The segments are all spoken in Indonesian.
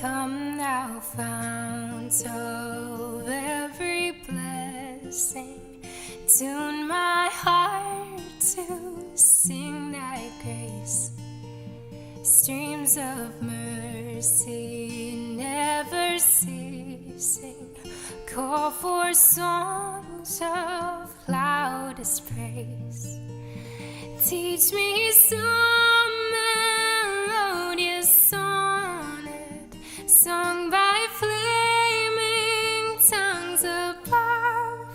Come thou fount of every blessing, tune my heart to sing thy grace. Streams of mercy never ceasing, call for songs of loudest praise. Teach me some melodious sonnet, sung by flaming tongues above.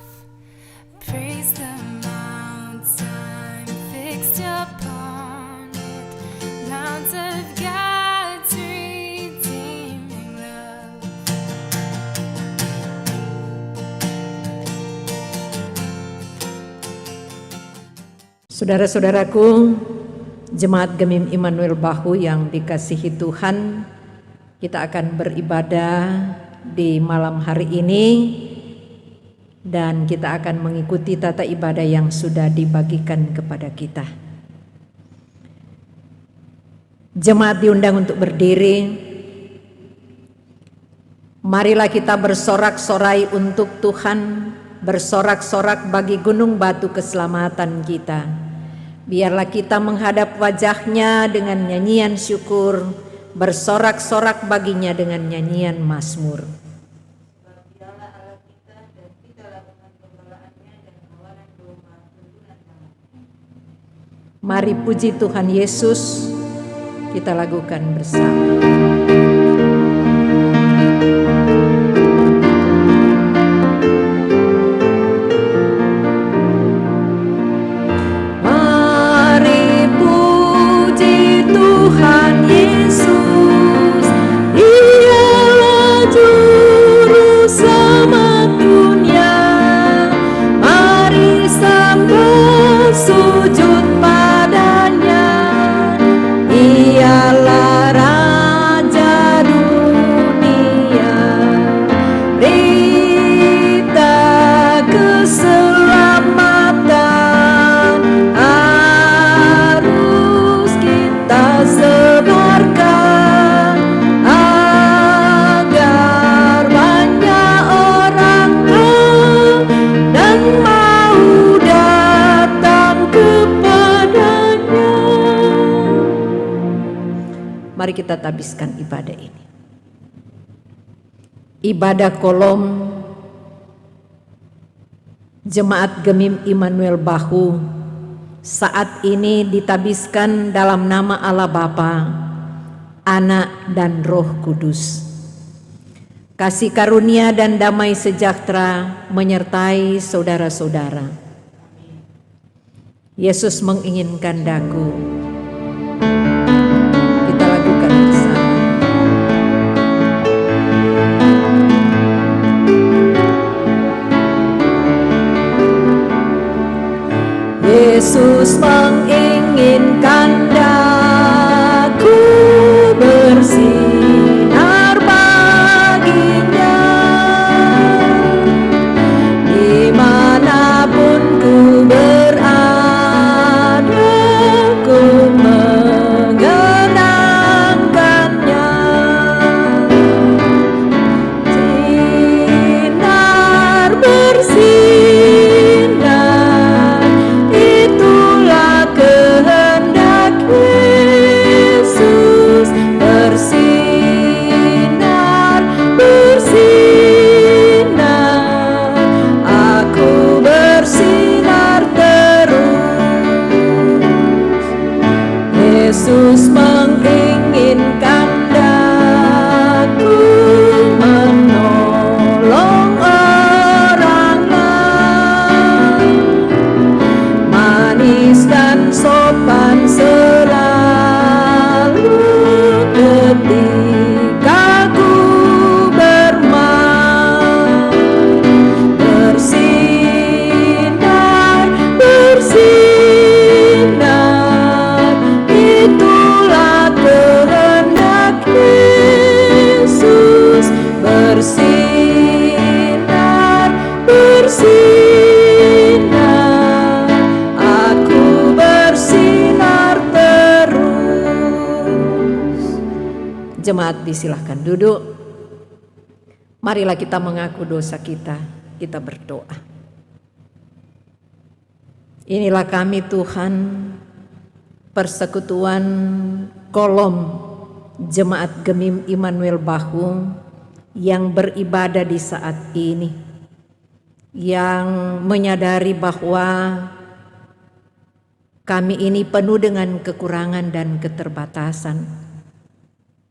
Praise the mountain fixed upon it, mount of God's redeeming love. Saudara-saudaraku, Jemaat Gemim Immanuel Bahu yang dikasihi Tuhan, kita akan beribadah di malam hari ini dan kita akan mengikuti tata ibadah yang sudah dibagikan kepada kita. Jemaat diundang untuk berdiri. Marilah kita bersorak-sorai untuk Tuhan, bersorak-sorak bagi gunung batu keselamatan kita. Biarlah kita menghadap wajah-Nya dengan nyanyian syukur, bersorak-sorak baginya dengan nyanyian mazmur. Mari puji Tuhan Yesus, kita lakukan bersama. Tuhan Yesus, Dialah Juru Selamat dunia. Mari sembah sujud padanya. Ialah Raja dunia. Berita keselamatan harus kita sebarkan agar banyak orang tahu dan mau datang kepadanya. Mari kita tabiskan ibadah ini. Ibadah kolom Jemaat Gemim Immanuel Bahu saat ini ditabiskan dalam nama Allah Bapa, Anak dan Roh Kudus. Kasih karunia dan damai sejahtera menyertai saudara-saudara. Yesus menginginkan daku. Kita lakukan bersama. Yesus menginginkan daku bersinar baginya. Dimanapun ku berada, ku mengenangkannya. Sinar bersinar, itulah kehendak Yesus. Bersinar, bersinar, aku bersinar terus. Yesus menginginkan daku menolong orang lain, manis dan sopan selalu ketika ku bermain. Bersinar, bersinar, itulah Jemaat disilahkan duduk. Marilah kita mengaku dosa kita berdoa. Inilah kami Tuhan, persekutuan kolom Jemaat Gemim Immanuel Bahu yang beribadah di saat ini, yang menyadari bahwa kami ini penuh dengan kekurangan dan keterbatasan.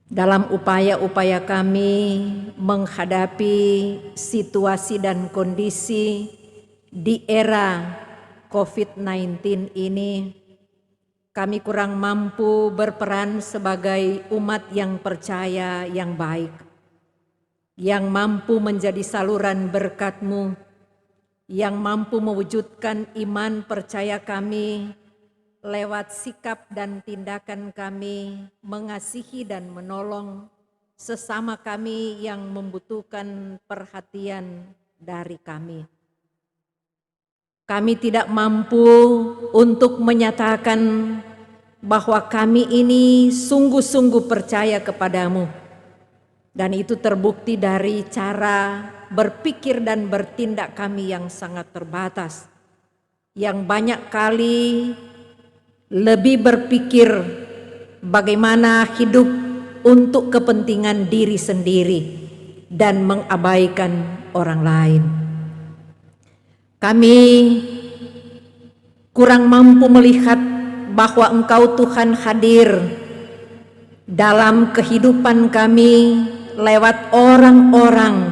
Dalam upaya-upaya kami menghadapi situasi dan kondisi di era COVID-19 ini, kami kurang mampu berperan sebagai umat yang percaya yang baik, yang mampu menjadi saluran berkat-Mu, yang mampu mewujudkan iman percaya kami lewat sikap dan tindakan kami mengasihi dan menolong sesama kami yang membutuhkan perhatian dari kami. Kami tidak mampu untuk menyatakan bahwa kami ini sungguh-sungguh percaya kepadamu, dan itu terbukti dari cara berpikir dan bertindak kami yang sangat terbatas, yang banyak kali lebih berpikir bagaimana hidup untuk kepentingan diri sendiri dan mengabaikan orang lain. Kami kurang mampu melihat bahwa Engkau Tuhan hadir dalam kehidupan kami lewat orang-orang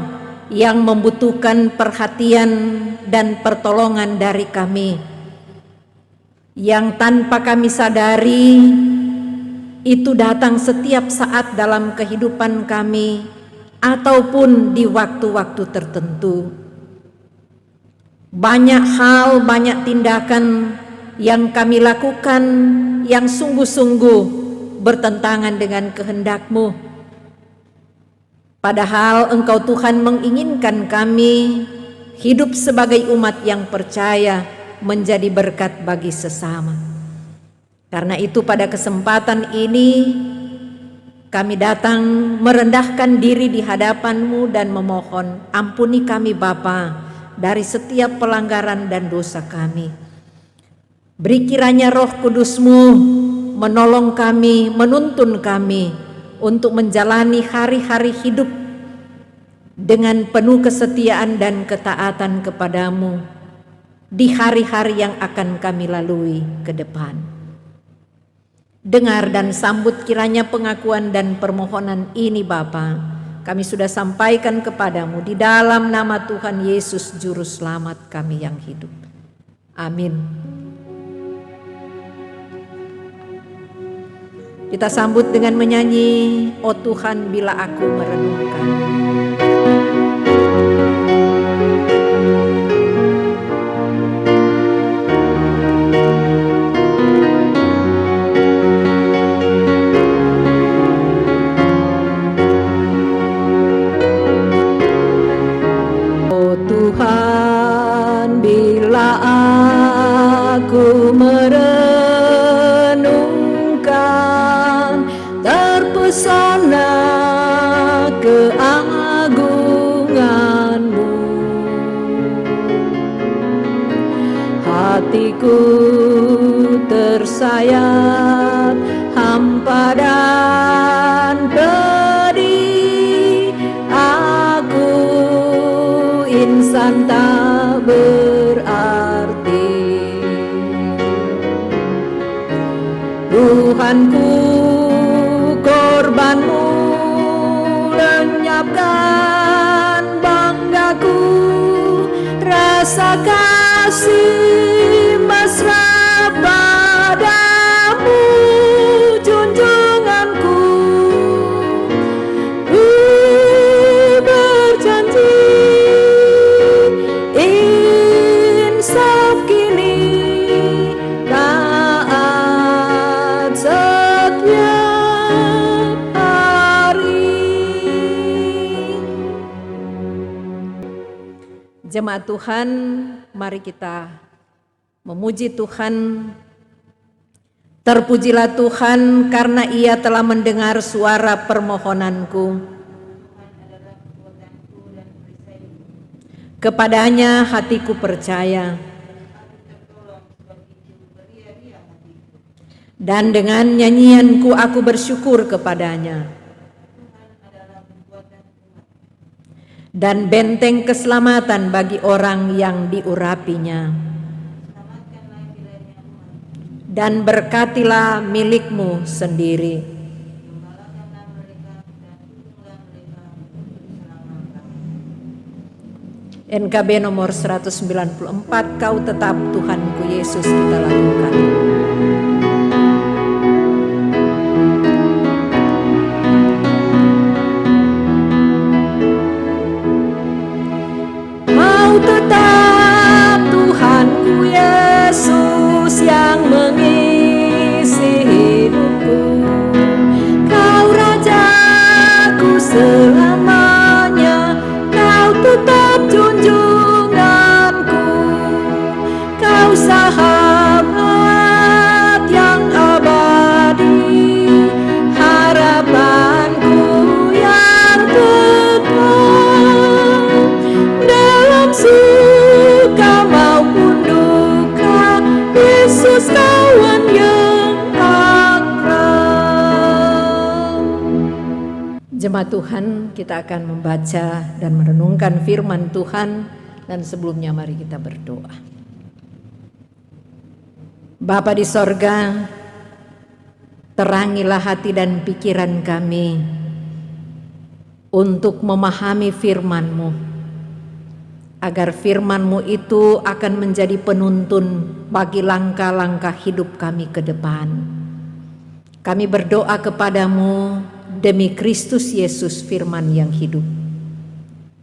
yang membutuhkan perhatian dan pertolongan dari kami, yang tanpa kami sadari itu datang setiap saat dalam kehidupan kami ataupun di waktu-waktu tertentu. Banyak hal, banyak tindakan yang kami lakukan yang sungguh-sungguh bertentangan dengan kehendak-Mu. Padahal Engkau Tuhan menginginkan kami hidup sebagai umat yang percaya, menjadi berkat bagi sesama. Karena itu pada kesempatan ini kami datang merendahkan diri di hadapan-Mu dan memohon, ampuni kami Bapa dari setiap pelanggaran dan dosa kami. Beri kiranya Roh Kudus-Mu menolong kami, menuntun kami untuk menjalani hari-hari hidup dengan penuh kesetiaan dan ketaatan kepadamu di hari-hari yang akan kami lalui ke depan. Dengar dan sambut kiranya pengakuan dan permohonan ini Bapa, kami sudah sampaikan kepadamu di dalam nama Tuhan Yesus Juru Selamat kami yang hidup. Amin. Kita sambut dengan menyanyi, "Oh Tuhan, bila aku merenungkan." Tuhan, bila aku merenungkan, terpesona keagungan-Mu, hatiku tersayat hampa dan pedih, aku insan tak berarti. Tuhanku, korban-Mu lenyapkan banggaku, rasa kasih mesra padamu, junjunganku. Berjanji insaf kini, taat setiap hari. Jemaat Tuhan, mari kita memuji Tuhan Terpujilah Tuhan karena Ia telah mendengar suara permohonanku. Kepadanya hatiku percaya, dan dengan nyanyianku aku bersyukur kepadanya. Dan benteng keselamatan bagi orang yang diurapinya. Dan berkatilah milikmu sendiri. NKB nomor 194, Kau tetap Tuhanku Yesus kita lakukan. Mau tetap Tuhanku Yesus yang mengisi hidupku. Kau Rajaku selamanya, Kau tetap junjunganku. Kau sahabat yang abadi, harapanku yang tetap dalam suka maupun duka. Yesus kawan yang akrab. Jemaat Tuhan, kita akan membaca dan merenungkan firman Tuhan, dan sebelumnya mari kita berdoa. Bapa di sorga, terangilah hati dan pikiran kami untuk memahami firman-Mu, agar firman-Mu itu akan menjadi penuntun bagi langkah-langkah hidup kami ke depan. Kami berdoa kepadamu demi Kristus Yesus firman yang hidup.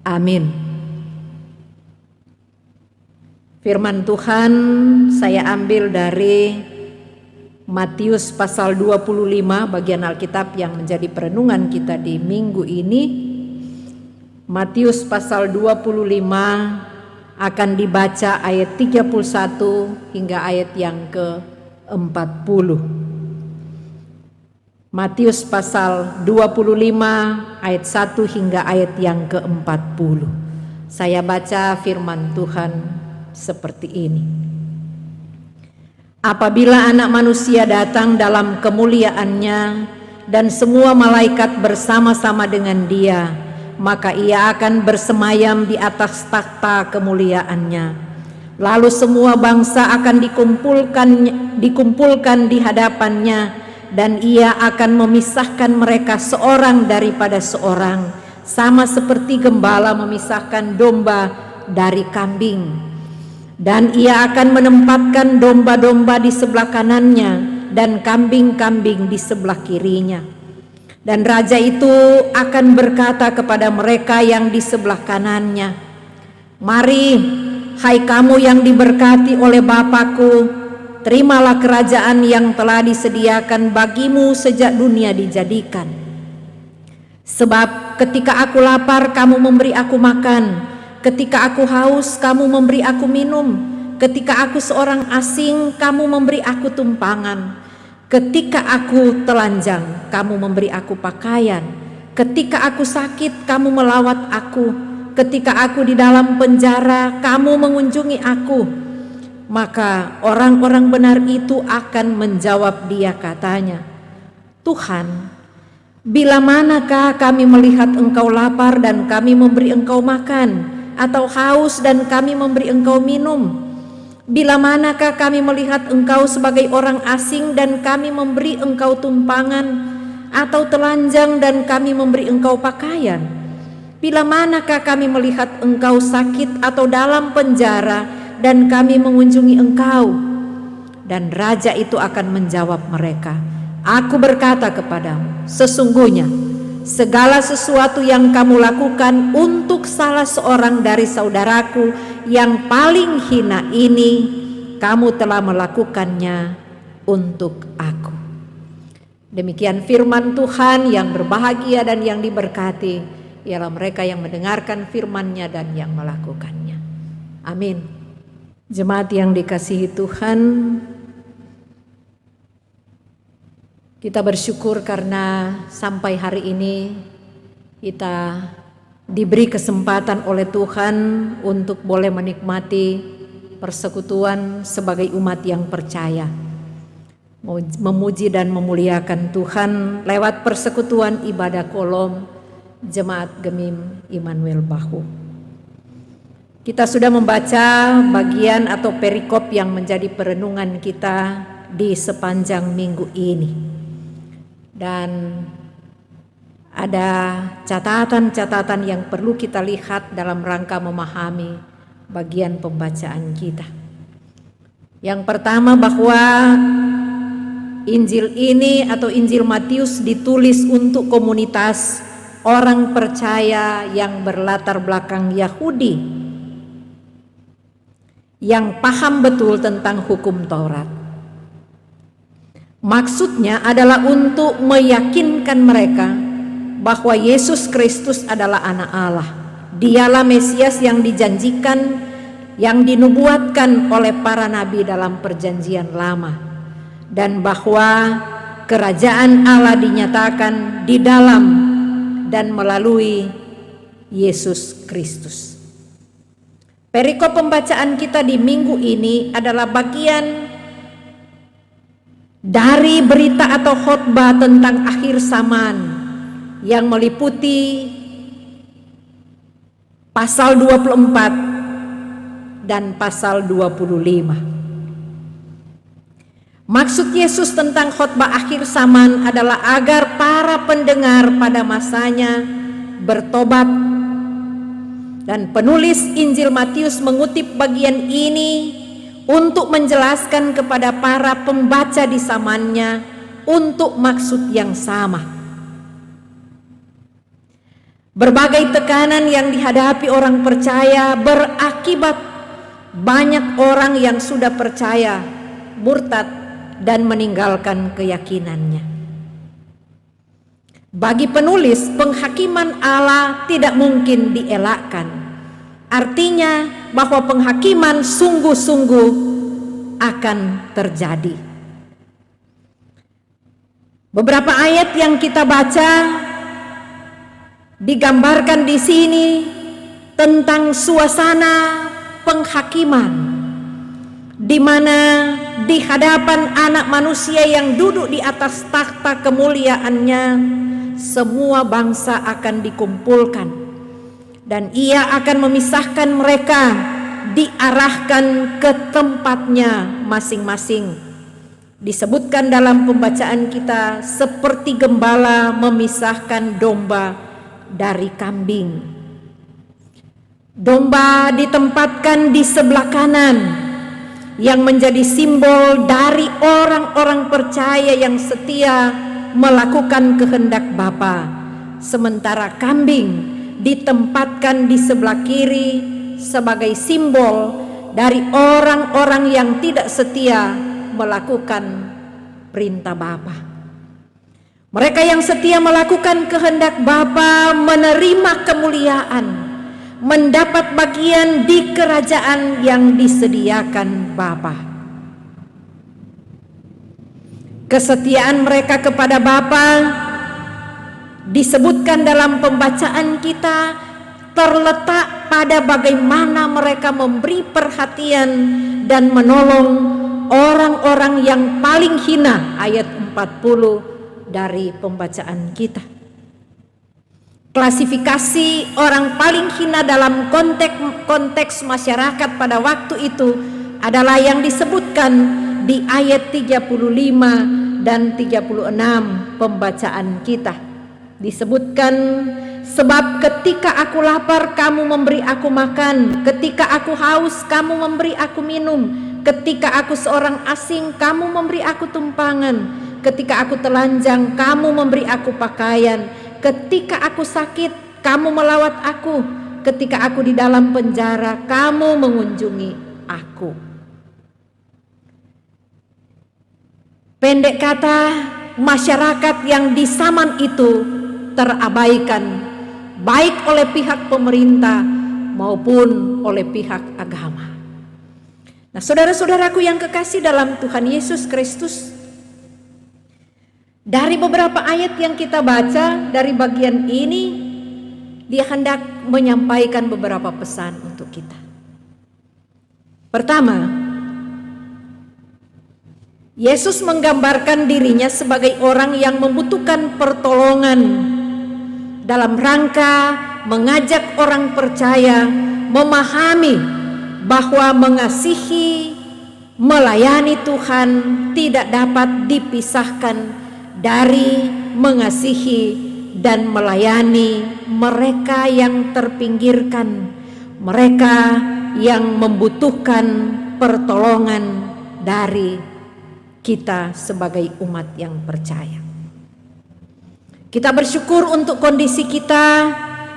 Amin. Firman Tuhan saya ambil dari Matius pasal 25, bagian Alkitab yang menjadi perenungan kita di minggu ini. Matius pasal 25 akan dibaca ayat 31 hingga ayat yang ke-40. Matius pasal 25 ayat 1 hingga ayat yang ke-40. Saya baca firman Tuhan seperti ini. Apabila Anak Manusia datang dalam kemuliaannya dan semua malaikat bersama-sama dengan Dia, maka Ia akan bersemayam di atas takhta kemuliaannya. Lalu semua bangsa akan dikumpulkan di hadapannya, dan Ia akan memisahkan mereka seorang daripada seorang, sama seperti gembala memisahkan domba dari kambing. Dan Ia akan menempatkan domba-domba di sebelah kanannya dan kambing-kambing di sebelah kirinya. Dan Raja itu akan berkata kepada mereka yang di sebelah kanannya, "Mari, hai kamu yang diberkati oleh Bapa-Ku, terimalah kerajaan yang telah disediakan bagimu sejak dunia dijadikan. Sebab ketika aku lapar, kamu memberi aku makan. Ketika aku haus, kamu memberi aku minum. Ketika aku seorang asing, kamu memberi aku tumpangan. Ketika aku telanjang, kamu memberi aku pakaian. Ketika aku sakit, kamu melawat aku. Ketika aku di dalam penjara, kamu mengunjungi aku." Maka orang-orang benar itu akan menjawab Dia, katanya, "Tuhan, bila manakah kami melihat Engkau lapar dan kami memberi Engkau makan, atau haus dan kami memberi Engkau minum? Bila manakah kami melihat Engkau sebagai orang asing dan kami memberi Engkau tumpangan, atau telanjang dan kami memberi Engkau pakaian? Bila manakah kami melihat Engkau sakit atau dalam penjara dan kami mengunjungi Engkau?" Dan Raja itu akan menjawab mereka, "Aku berkata kepadamu, sesungguhnya segala sesuatu yang kamu lakukan untuk salah seorang dari saudaraku yang paling hina ini, kamu telah melakukannya untuk aku." Demikian firman Tuhan. Yang berbahagia dan yang diberkati ialah mereka yang mendengarkan firman-Nya dan yang melakukannya. Amin. Jemaat yang dikasihi Tuhan, Kita bersyukur karena sampai hari ini kita diberi kesempatan oleh Tuhan untuk boleh menikmati persekutuan sebagai umat yang percaya, memuji dan memuliakan Tuhan lewat persekutuan ibadah kolom Jemaat Gemim Immanuel Bahu. Kita sudah membaca bagian atau perikop yang menjadi perenungan kita di sepanjang minggu ini. Dan ada catatan-catatan yang perlu kita lihat dalam rangka memahami bagian pembacaan kita. Yang pertama, bahwa Injil ini atau Injil Matius ditulis untuk komunitas orang percaya yang berlatar belakang Yahudi, yang paham betul tentang hukum Taurat. Maksudnya adalah untuk meyakinkan mereka bahwa Yesus Kristus adalah anak Allah. Dialah Mesias yang dijanjikan, yang dinubuatkan oleh para nabi dalam perjanjian lama. Dan bahwa kerajaan Allah dinyatakan di dalam dan melalui Yesus Kristus. Perikop pembacaan kita di minggu ini adalah bagian dari berita atau khotbah tentang akhir zaman yang meliputi pasal 24 dan pasal 25. Maksud Yesus tentang khotbah akhir zaman adalah agar para pendengar pada masanya bertobat. Dan penulis Injil Matius mengutip bagian ini untuk menjelaskan kepada para pembaca di zamannya untuk maksud yang sama. Berbagai tekanan yang dihadapi orang percaya berakibat banyak orang yang sudah percaya murtad dan meninggalkan keyakinannya. Bagi penulis, penghakiman Allah tidak mungkin dielakkan. Artinya bahwa penghakiman sungguh-sungguh akan terjadi. Beberapa ayat yang kita baca digambarkan di sini tentang suasana penghakiman, di mana di hadapan anak manusia yang duduk di atas takhta kemuliaannya, semua bangsa akan dikumpulkan. Dan ia akan memisahkan mereka, diarahkan ke tempatnya masing-masing. Disebutkan dalam pembacaan kita seperti gembala memisahkan domba dari kambing. Domba ditempatkan di sebelah kanan, yang menjadi simbol dari orang-orang percaya yang setia melakukan kehendak Bapa. Sementara kambing ditempatkan di sebelah kiri sebagai simbol dari orang-orang yang tidak setia melakukan perintah Bapa. Mereka yang setia melakukan kehendak Bapa menerima kemuliaan, mendapat bagian di kerajaan yang disediakan Bapa. Kesetiaan mereka kepada Bapa disebutkan dalam pembacaan kita terletak pada bagaimana mereka memberi perhatian dan menolong orang-orang yang paling hina, ayat 40 dari pembacaan kita. Klasifikasi orang paling hina dalam konteks masyarakat pada waktu itu adalah yang disebutkan di ayat 35 dan 36 pembacaan kita. Disebutkan, sebab ketika aku lapar kamu memberi aku makan, ketika aku haus kamu memberi aku minum, ketika aku seorang asing kamu memberi aku tumpangan, ketika aku telanjang kamu memberi aku pakaian, ketika aku sakit kamu melawat aku, ketika aku di dalam penjara kamu mengunjungi aku. Pendek kata, masyarakat yang di zaman itu terabaikan baik oleh pihak pemerintah maupun oleh pihak agama. Nah, saudara-saudaraku yang kekasih dalam Tuhan Yesus Kristus, Dari beberapa ayat yang kita baca dari bagian ini, dia hendak menyampaikan beberapa pesan untuk kita. Pertama, Yesus menggambarkan dirinya sebagai orang yang membutuhkan pertolongan dalam rangka mengajak orang percaya memahami bahwa mengasihi, melayani Tuhan tidak dapat dipisahkan dari mengasihi dan melayani mereka yang terpinggirkan, mereka yang membutuhkan pertolongan dari kita sebagai umat yang percaya. Kita bersyukur untuk kondisi kita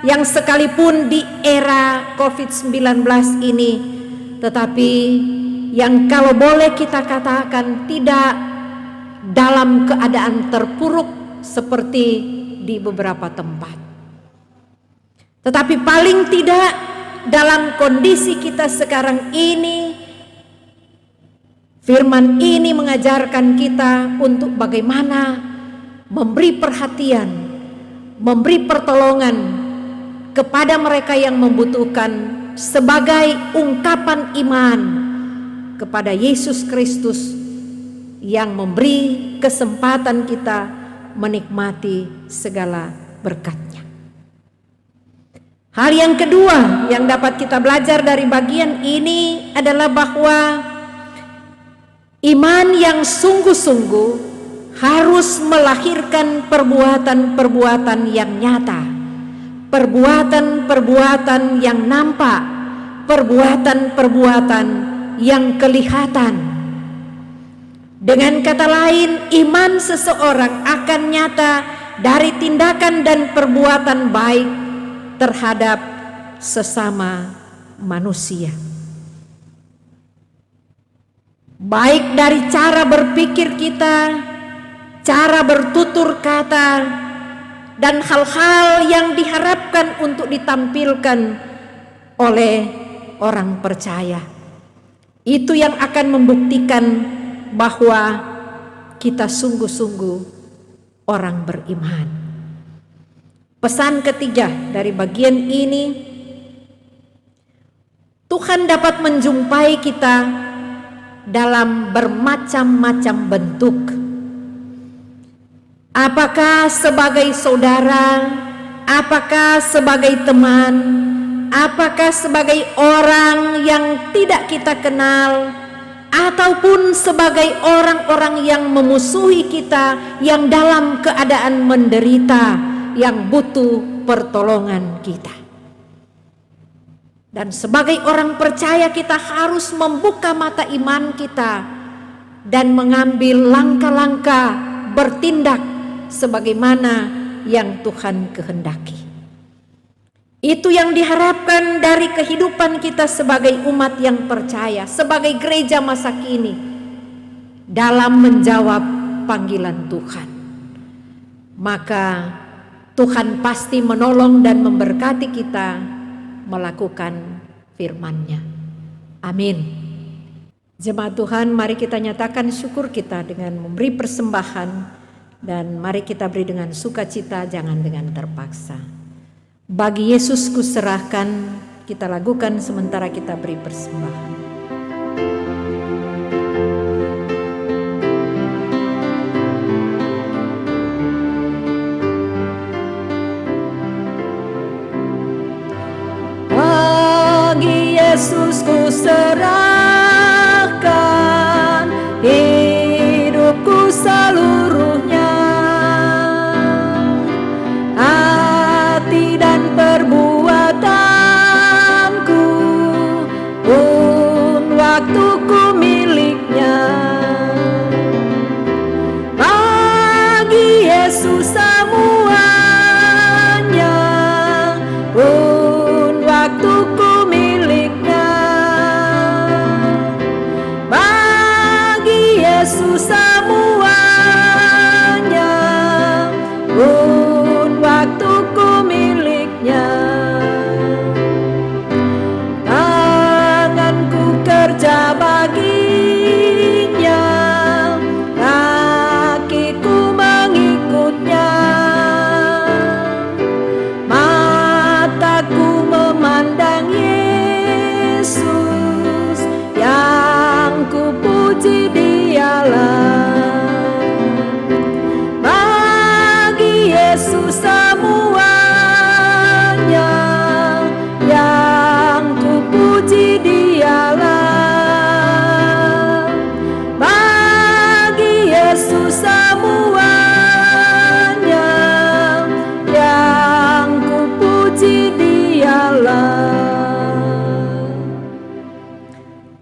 yang sekalipun di era COVID-19 ini, tetapi yang kalau boleh kita katakan tidak dalam keadaan terpuruk seperti di beberapa tempat. Tetapi paling tidak dalam kondisi kita sekarang ini, firman ini mengajarkan kita untuk bagaimana memberi perhatian, memberi pertolongan kepada mereka yang membutuhkan sebagai ungkapan iman kepada Yesus Kristus yang memberi kesempatan kita menikmati segala berkat-Nya. Hal yang kedua yang dapat kita belajar dari bagian ini adalah bahwa iman yang sungguh-sungguh harus melahirkan perbuatan-perbuatan yang nyata, perbuatan-perbuatan yang nampak, perbuatan-perbuatan yang kelihatan. Dengan kata lain, iman seseorang akan nyata dari tindakan dan perbuatan baik terhadap sesama manusia. Baik dari cara berpikir kita, cara bertutur kata, dan hal-hal yang diharapkan untuk ditampilkan oleh orang percaya. Itu yang akan membuktikan bahwa kita sungguh-sungguh orang beriman. Pesan ketiga dari bagian ini, Tuhan dapat menjumpai kita dalam bermacam-macam bentuk. Apakah sebagai saudara, apakah sebagai teman, apakah sebagai orang yang tidak kita kenal, ataupun sebagai orang-orang yang memusuhi kita, yang dalam keadaan menderita, yang butuh pertolongan kita. Dan sebagai orang percaya kita harus membuka mata iman kita dan mengambil langkah-langkah bertindak sebagaimana yang Tuhan kehendaki. Itu yang diharapkan dari kehidupan kita sebagai umat yang percaya, sebagai gereja masa kini, dalam menjawab panggilan Tuhan. Maka Tuhan pasti menolong dan memberkati kita melakukan firman-Nya. Amin. Jemaat Tuhan, mari kita nyatakan syukur kita dengan memberi persembahan, dan mari kita beri dengan sukacita, jangan dengan terpaksa. Bagi Yesus kuserahkan, kita lakukan sementara kita beri persembahan. Bagi Yesus kuserahkan hidupku seluruhnya. Perbuatanku pun waktuku miliknya. Bagi Yesus semuanya pun waktuku miliknya. Bagi Yesus semuanya pun waktuku miliknya. Tanganku kerja baginya, kakiku mengiringnya. Yesus semuanya, yang ku puji Dialah. Bagi Yesus semuanya, yang ku puji Dialah.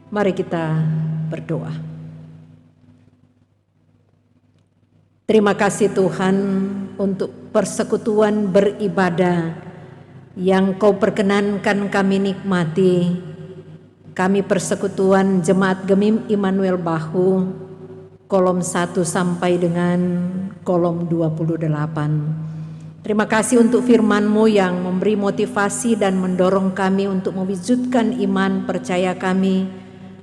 Mari kita berdoa. Terima kasih Tuhan untuk persekutuan beribadah yang Kau perkenankan kami nikmati. Kami persekutuan Jemaat Gemim Immanuel Bahu, kolom 1 sampai dengan kolom 28. Terima kasih untuk firman-Mu yang memberi motivasi dan mendorong kami untuk mewujudkan iman percaya kami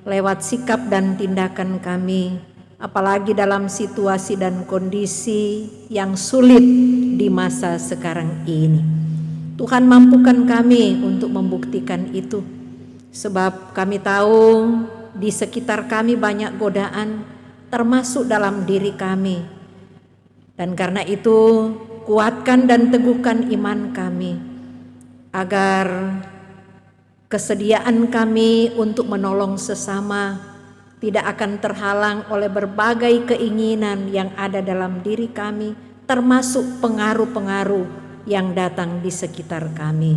lewat sikap dan tindakan kami, apalagi dalam situasi dan kondisi yang sulit di masa sekarang ini. Tuhan, mampukan kami untuk membuktikan itu, sebab kami tahu di sekitar kami banyak godaan, termasuk dalam diri kami. Dan karena itu, kuatkan dan teguhkan iman kami, agar kesediaan kami untuk menolong sesama tidak akan terhalang oleh berbagai keinginan yang ada dalam diri kami, termasuk pengaruh-pengaruh yang datang di sekitar kami.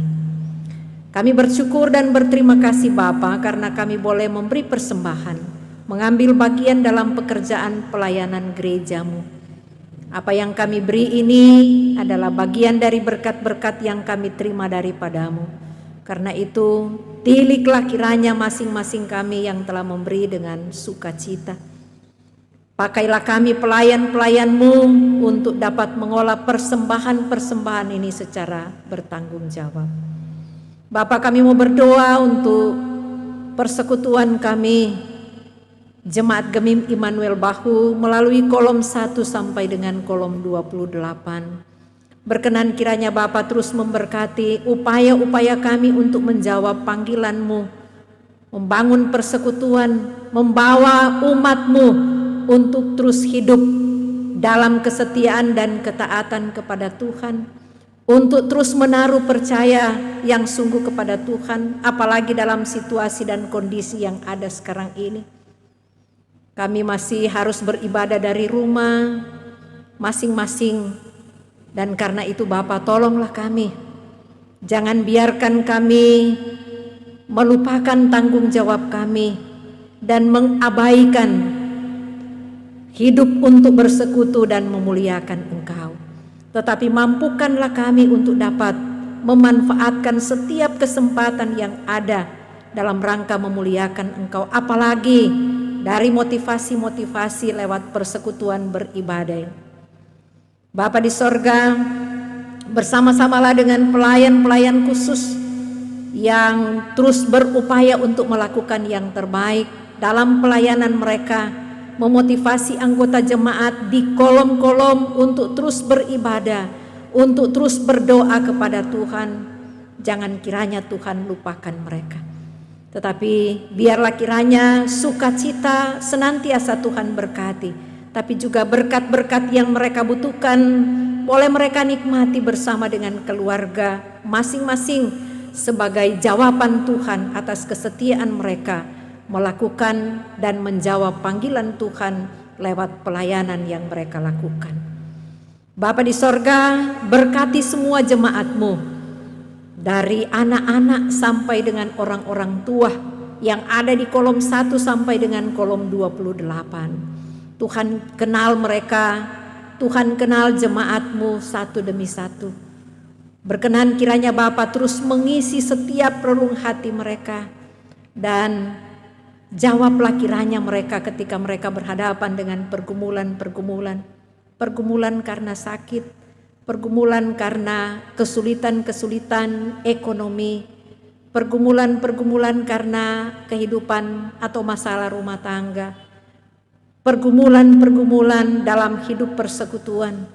Kami bersyukur dan berterima kasih Bapa, karena kami boleh memberi persembahan, mengambil bagian dalam pekerjaan pelayanan gereja-Mu. Apa yang kami beri ini adalah bagian dari berkat-berkat yang kami terima daripada-Mu. Karena itu, tiliklah kiranya masing-masing kami yang telah memberi dengan sukacita. Pakailah kami pelayan-pelayan-Mu untuk dapat mengolah persembahan-persembahan ini secara bertanggung jawab. Bapa, kami mau berdoa untuk persekutuan kami, Jemaat Gemim Immanuel Bahu, melalui kolom 1 sampai dengan kolom 28. Berkenan kiranya Bapa terus memberkati upaya-upaya kami untuk menjawab panggilan-Mu, membangun persekutuan, membawa umat-Mu untuk terus hidup dalam kesetiaan dan ketaatan kepada Tuhan, untuk terus menaruh percaya yang sungguh kepada Tuhan, apalagi dalam situasi dan kondisi yang ada sekarang ini. Kami masih harus beribadah dari rumah masing-masing. Dan karena itu Bapa, tolonglah kami. Jangan biarkan kami melupakan tanggung jawab kami dan mengabaikan hidup untuk bersekutu dan memuliakan Engkau. Tetapi mampukanlah kami untuk dapat memanfaatkan setiap kesempatan yang ada dalam rangka memuliakan Engkau, apalagi dari motivasi-motivasi lewat persekutuan beribadah. Bapa di sorga, bersama-samalah dengan pelayan-pelayan khusus yang terus berupaya untuk melakukan yang terbaik dalam pelayanan mereka, memotivasi anggota jemaat di kolom-kolom untuk terus beribadah, untuk terus berdoa kepada Tuhan. Jangan kiranya Tuhan lupakan mereka, tetapi biarlah kiranya sukacita senantiasa Tuhan berkati. Tapi juga berkat-berkat yang mereka butuhkan boleh mereka nikmati bersama dengan keluarga masing-masing sebagai jawaban Tuhan atas kesetiaan mereka melakukan dan menjawab panggilan Tuhan lewat pelayanan yang mereka lakukan. Bapa di sorga, berkati semua jemaat-Mu, dari anak-anak sampai dengan orang-orang tua yang ada di kolom 1 sampai dengan kolom 28. Tuhan kenal mereka, Tuhan kenal jemaat-Mu satu demi satu. Berkenan kiranya Bapa terus mengisi setiap relung hati mereka, dan jawablah kiranya mereka ketika mereka berhadapan dengan pergumulan-pergumulan, pergumulan karena sakit, pergumulan karena kesulitan-kesulitan ekonomi, pergumulan-pergumulan karena kehidupan atau masalah rumah tangga, pergumulan-pergumulan dalam hidup persekutuan.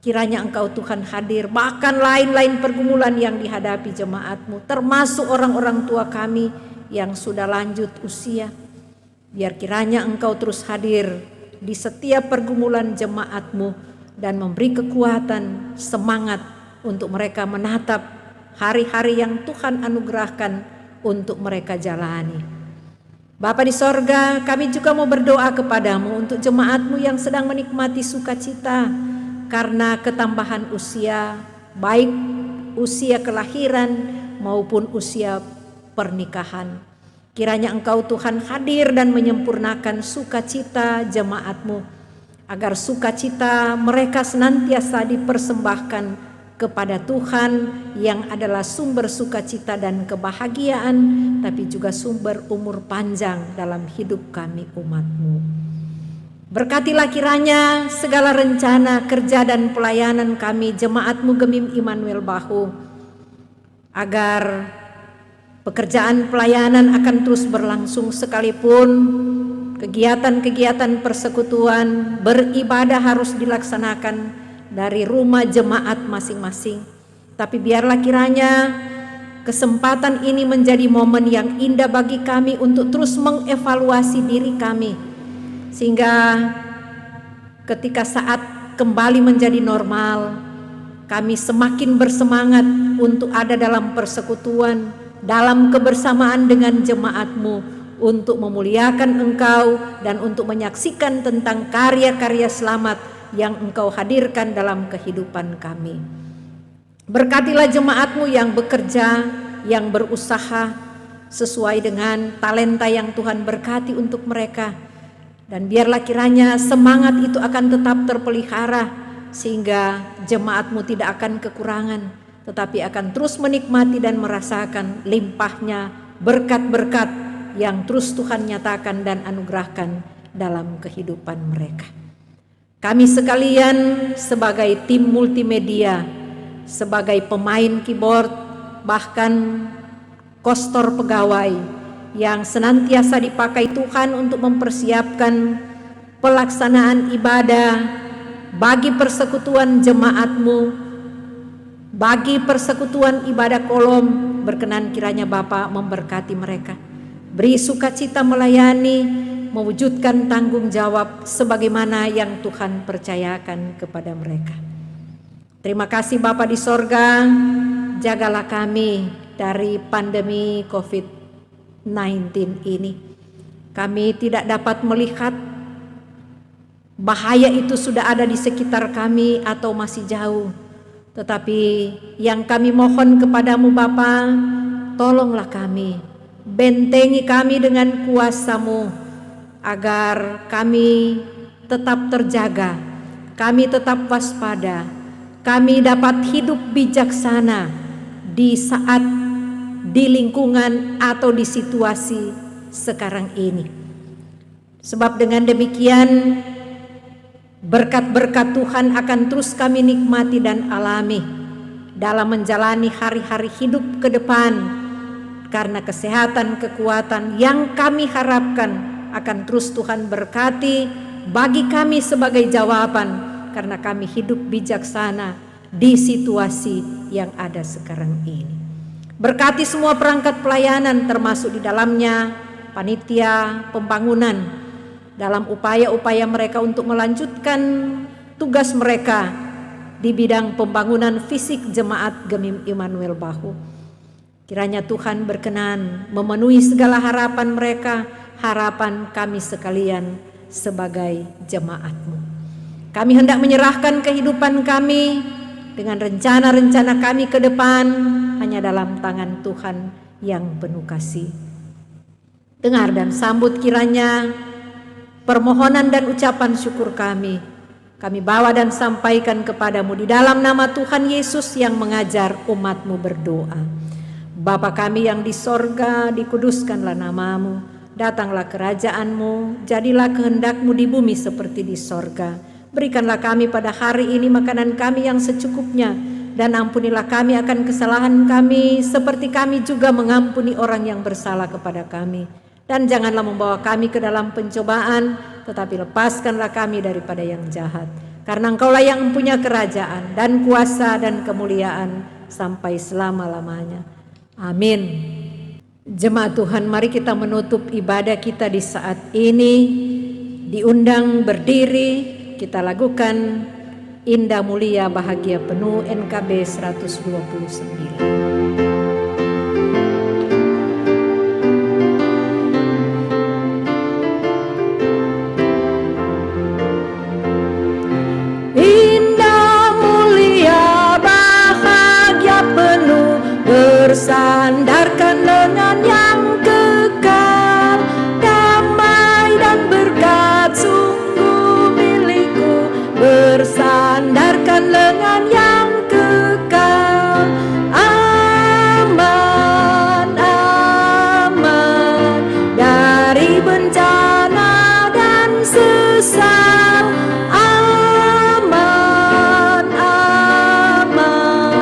Kiranya Engkau Tuhan hadir, bahkan lain-lain pergumulan yang dihadapi jemaat-Mu, termasuk orang-orang tua kami yang sudah lanjut usia. Biar kiranya Engkau terus hadir di setiap pergumulan jemaat-Mu, dan memberi kekuatan, semangat untuk mereka menatap hari-hari yang Tuhan anugerahkan untuk mereka jalani. Bapa di sorga, kami juga mau berdoa kepadamu untuk jemaatmu yang sedang menikmati sukacita karena ketambahan usia, baik usia kelahiran maupun usia pernikahan. Kiranya Engkau Tuhan hadir dan menyempurnakan sukacita jemaatmu, agar sukacita mereka senantiasa dipersembahkan kepada Tuhan yang adalah sumber sukacita dan kebahagiaan, tapi juga sumber umur panjang dalam hidup kami umat-Mu. Berkatilah kiranya segala rencana kerja dan pelayanan kami jemaat-Mu Gemim Immanuel Bahu, agar pekerjaan pelayanan akan terus berlangsung sekalipun kegiatan-kegiatan persekutuan beribadah harus dilaksanakan dari rumah jemaat masing-masing. Tapi biarlah kiranya kesempatan ini menjadi momen yang indah bagi kami untuk terus mengevaluasi diri kami, sehingga ketika saat kembali menjadi normal, kami semakin bersemangat untuk ada dalam persekutuan, dalam kebersamaan dengan jemaat-Mu, untuk memuliakan Engkau dan untuk menyaksikan tentang karya-karya selamat yang Engkau hadirkan dalam kehidupan kami. Berkatilah jemaat-Mu yang bekerja, yang berusaha sesuai dengan talenta yang Tuhan berkati untuk mereka. Dan biarlah kiranya semangat itu akan tetap terpelihara, sehingga jemaat-Mu tidak akan kekurangan, tetapi akan terus menikmati dan merasakan limpahnya berkat-berkat yang terus Tuhan nyatakan dan anugerahkan dalam kehidupan mereka. Kami sekalian sebagai tim multimedia, sebagai pemain keyboard, bahkan kostor pegawai yang senantiasa dipakai Tuhan untuk mempersiapkan pelaksanaan ibadah bagi persekutuan jemaat-Mu, bagi persekutuan ibadah kolom, berkenan kiranya Bapa memberkati mereka, beri sukacita melayani, mewujudkan tanggung jawab sebagaimana yang Tuhan percayakan kepada mereka. Terima kasih Bapa di sorga, jagalah kami dari pandemi COVID-19 ini. Kami tidak dapat melihat bahaya itu sudah ada di sekitar kami atau masih jauh. Tetapi yang kami mohon kepadamu Bapa, tolonglah kami, bentengi kami dengan kuasa-Mu, agar kami tetap terjaga, kami tetap waspada, kami dapat hidup bijaksana di saat, di lingkungan atau di situasi sekarang ini. Sebab dengan demikian berkat-berkat Tuhan akan terus kami nikmati dan alami dalam menjalani hari-hari hidup ke depan, karena kesehatan, kekuatan yang kami harapkan akan terus Tuhan berkati bagi kami sebagai jawaban, karena kami hidup bijaksana di situasi yang ada sekarang ini. Berkati semua perangkat pelayanan, termasuk di dalamnya panitia pembangunan, dalam upaya-upaya mereka untuk melanjutkan tugas mereka di bidang pembangunan fisik jemaat Gemim Immanuel Bahu. Kiranya Tuhan berkenan memenuhi segala harapan mereka, harapan kami sekalian sebagai jemaat-Mu. Kami hendak menyerahkan kehidupan kami dengan rencana-rencana kami ke depan hanya dalam tangan Tuhan yang penuh kasih. Dengar dan sambut kiranya permohonan dan ucapan syukur kami bawa dan sampaikan kepadamu di dalam nama Tuhan Yesus yang mengajar umat-Mu berdoa. Bapa kami yang di sorga, dikuduskanlah nama-Mu, datanglah kerajaan-Mu, jadilah kehendak-Mu di bumi seperti di sorga. Berikanlah kami pada hari ini makanan kami yang secukupnya, dan ampunilah kami akan kesalahan kami seperti kami juga mengampuni orang yang bersalah kepada kami. Dan janganlah membawa kami ke dalam pencobaan, tetapi lepaskanlah kami daripada yang jahat. Karena Engkaulah yang mempunyai kerajaan dan kuasa dan kemuliaan sampai selama-lamanya. Amin. Jemaat Tuhan, mari kita menutup ibadah kita di saat ini. Diundang berdiri, kita lakukan indah mulia bahagia penuh NKB 129. Bersandarkan lengan yang kekal, damai dan berkat sungguh milikku. Bersandarkan lengan yang kekal, aman, aman dari bencana dan sesat. Aman, aman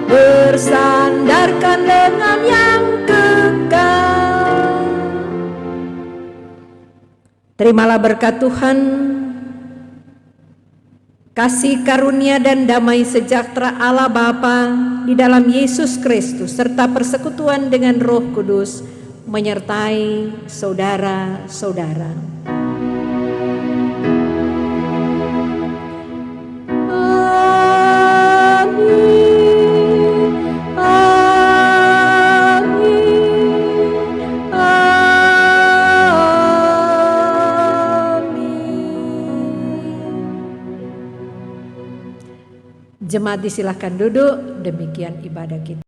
bersandarkan lengan yang kekal. Terimalah berkat Tuhan, kasih karunia dan damai sejahtera Allah Bapa di dalam Yesus Kristus serta persekutuan dengan Roh Kudus menyertai saudara-saudara. Jemaat disilahkan duduk, demikian ibadah kita.